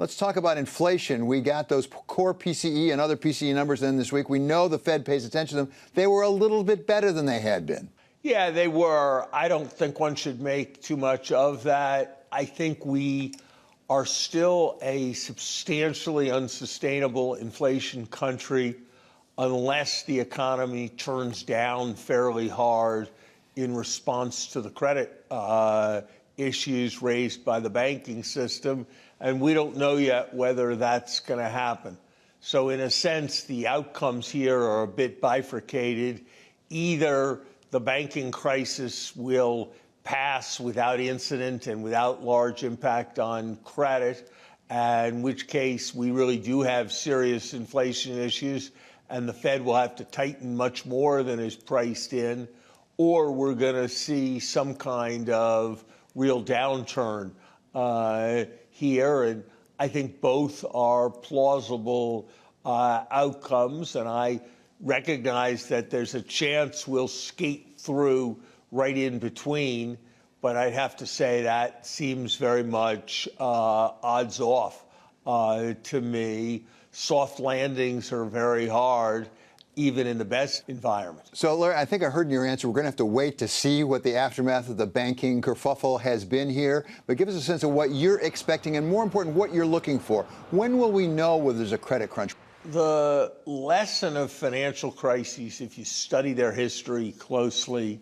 Let's talk about inflation. We got those core PCE and other PCE numbers in this week. We know the Fed pays attention to them. They were a little bit better than they had been. Yeah, they were. I don't think one should make too much of that. I think we are still a substantially unsustainable inflation country unless the economy turns down fairly hard in response to the credit issues raised by the banking system. And we don't know yet whether that's going to happen. So in a sense, the outcomes here are a bit bifurcated. Either the banking crisis will pass without incident and without large impact on credit, in which case we really do have serious inflation issues and the Fed will have to tighten much more than is priced in, or we're going to see some kind of real downturn here. And I think both are plausible outcomes, and I recognize that there's a chance we'll skate through right in between, but I'd have to say that seems very much odds off to me. Soft landings are very hard, even in the best environment. So, Larry, I think I heard in your answer we're going to have to wait to see what the aftermath of the banking kerfuffle has been here. But give us a sense of what you're expecting and, more important, what you're looking for. When will we know whether there's a credit crunch? The lesson of financial crises, if you study their history closely,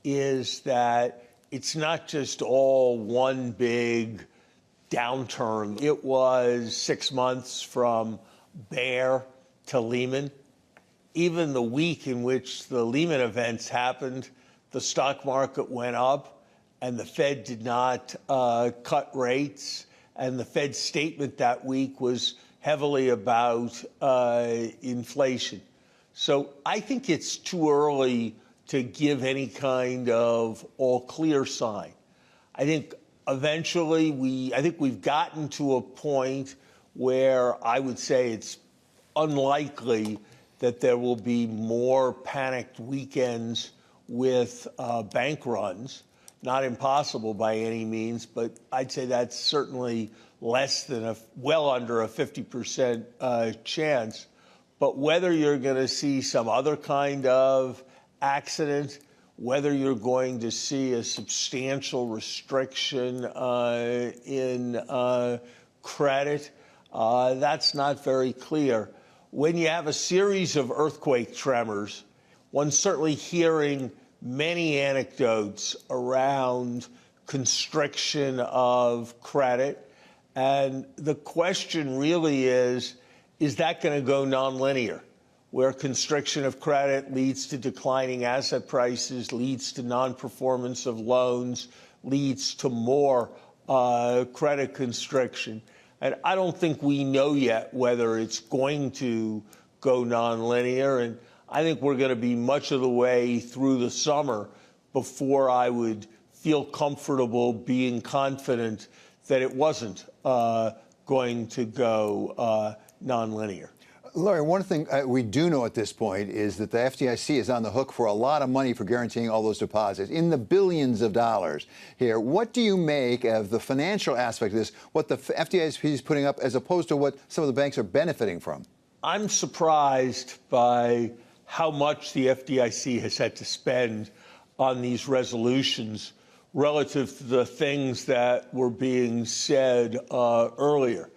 is that it's not just all one big downturn. It was 6 months from Bear to Lehman. Even the week in which the Lehman events happened, the stock market went up and the Fed did not cut rates. And the Fed statement that week was heavily about inflation. So I think it's too early to give any kind of all clear sign. I think eventually we've gotten to a point where I would say it's unlikely that there will be more panicked weekends with bank runs. Not impossible by any means, but I'd say that's certainly less than well under a 50% chance. But whether you're going to see some other kind of accident, whether you're going to see a substantial restriction in credit, that's not very clear. When you have a series of earthquake tremors, one's certainly hearing many anecdotes around constriction of credit. And the question really is that going to go nonlinear, where constriction of credit leads to declining asset prices, leads to non-performance of loans, leads to more credit constriction? And I don't think we know yet whether it's going to go nonlinear. And I think we're going to be much of the way through the summer before I would feel comfortable being confident that it wasn't going to go nonlinear. Larry, one thing we do know at this point is that the FDIC is on the hook for a lot of money for guaranteeing all those deposits, in the billions of dollars here. What do you make of the financial aspect of this, what the FDIC is putting up, as opposed to what some of the banks are benefiting from? I'm surprised by how much the FDIC has had to spend on these resolutions relative to the things that were being said earlier.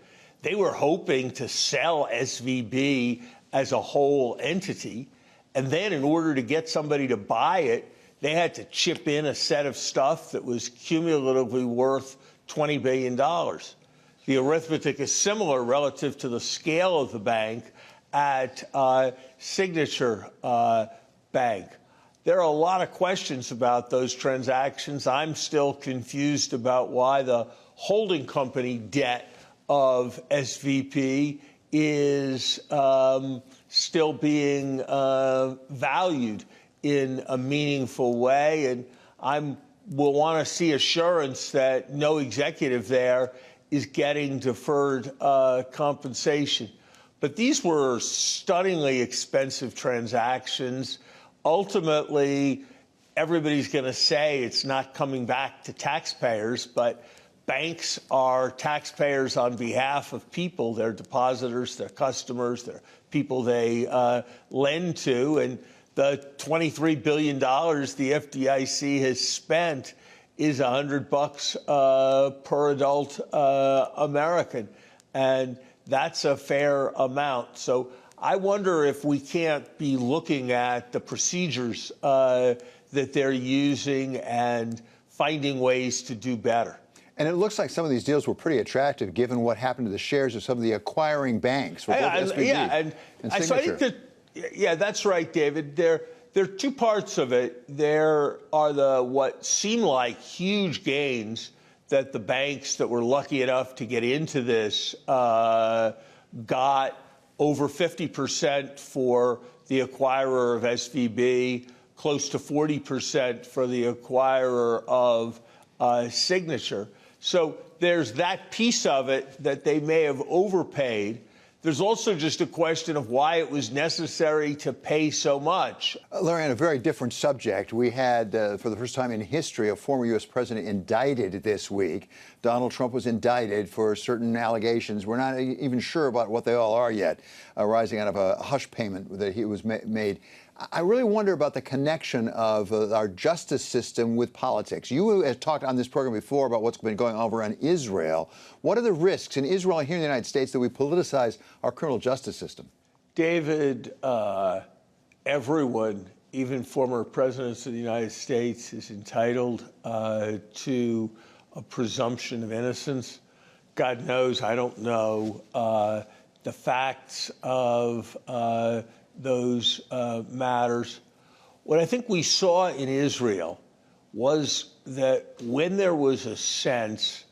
They were hoping to sell SVB as a whole entity, and then in order to get somebody to buy it, they had to chip in a set of stuff that was cumulatively worth $20 billion. The arithmetic is similar relative to the scale of the bank at Signature Bank. There are a lot of questions about those transactions. I'm still confused about why the holding company debt of SVP is still being valued in a meaningful way. And I will want to see assurance that no executive there is getting deferred compensation. But these were stunningly expensive transactions. Ultimately, everybody's going to say it's not coming back to taxpayers, but banks are taxpayers on behalf of people, their depositors, their customers, their people they lend to. And the $23 billion the FDIC has spent is $100 per adult American. And that's a fair amount. So I wonder if we can't be looking at the procedures that they're using and finding ways to do better. And it looks like some of these deals were pretty attractive given what happened to the shares of some of the acquiring banks for both SVB and Signature. So I think that, yeah, that's right, David. There are two parts of it. There are what seem like huge gains that the banks that were lucky enough to get into this got over 50% for the acquirer of SVB, close to 40% for the acquirer of Signature. So there's that piece of it that they may have overpaid. There's also just a question of why it was necessary to pay so much. Larry, on a very different subject, we had, for the first time in history, a former U.S. president indicted this week. Donald Trump was indicted for certain allegations. We're not even sure about what they all are yet, arising out of a hush payment that he was made. I really wonder about the connection of our justice system with politics. You have talked on this program before about what's been going on over in Israel. What are the risks in Israel and here in the United States that we politicize our criminal justice system? David, everyone, even former presidents of the United States, is entitled to a presumption of innocence. God knows I don't know the facts of those matters. What I think we saw in Israel was that when there was a sense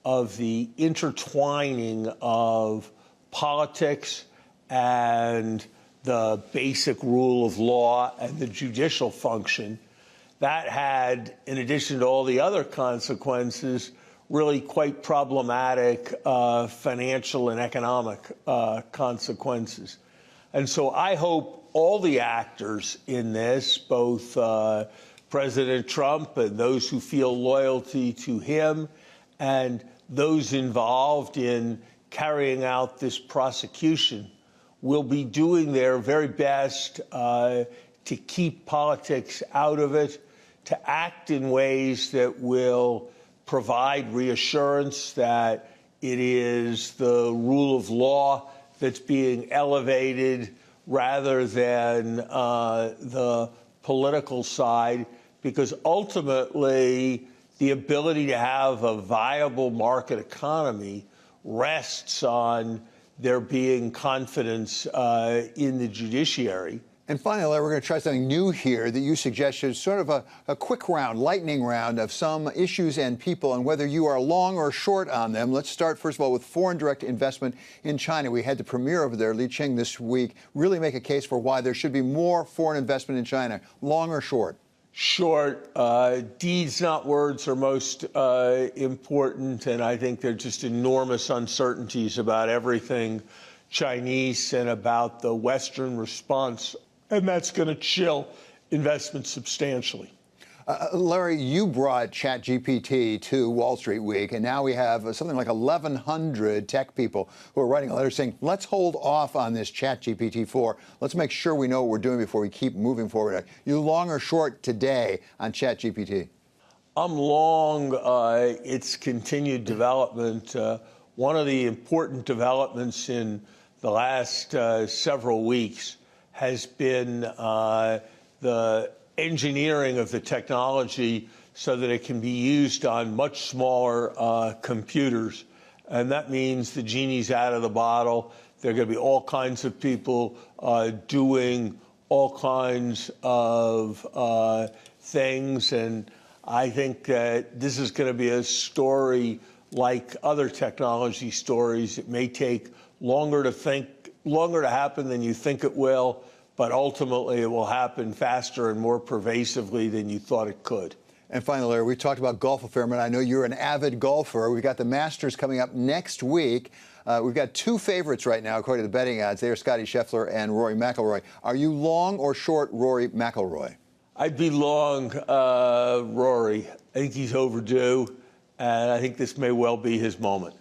of the intertwining of politics and the basic rule of law and the judicial function, that had, in addition to all the other consequences, really quite problematic financial and economic consequences. And so I hope all the actors in this, both President Trump and those who feel loyalty to him and those involved in carrying out this prosecution, will be doing their very best to keep politics out of it, to act in ways that will provide reassurance that it is the rule of law that's being elevated rather than the political side, because ultimately the ability to have a viable market economy rests on there being confidence in the judiciary. And finally, Larry, we're going to try something new here that you suggested, sort of a quick round, lightning round of some issues and people and whether you are long or short on them. Let's start, first of all, with foreign direct investment in China. We had the premier over there, Li Ching, this week, really make a case for why there should be more foreign investment in China. Long or short? Short. Deeds, not words, are most important, and I think there are just enormous uncertainties about everything Chinese and about the Western response, and that's going to chill investment substantially. Larry, you brought ChatGPT to Wall Street Week, and now we have something like 1,100 tech people who are writing a letter saying, let's hold off on this ChatGPT 4. Let's make sure we know what we're doing before we keep moving forward. Are you long or short today on ChatGPT? I'm long its continued development. One of the important developments in the last several weeks has been the engineering of the technology so that it can be used on much smaller computers. And that means the genie's out of the bottle. There are going to be all kinds of people doing all kinds of things. And I think that this is going to be a story like other technology stories. It may take longer to happen than you think it will, but ultimately it will happen faster and more pervasively than you thought it could. And finally, Larry, we talked about golf a fair amount. I know you're an avid golfer. We've got the Masters coming up next week. We've got two favorites right now, according to the betting odds. They are Scottie Scheffler and Rory McIlroy. Are you long or short Rory McIlroy? I'd be long Rory. I think he's overdue. And I think this may well be his moment.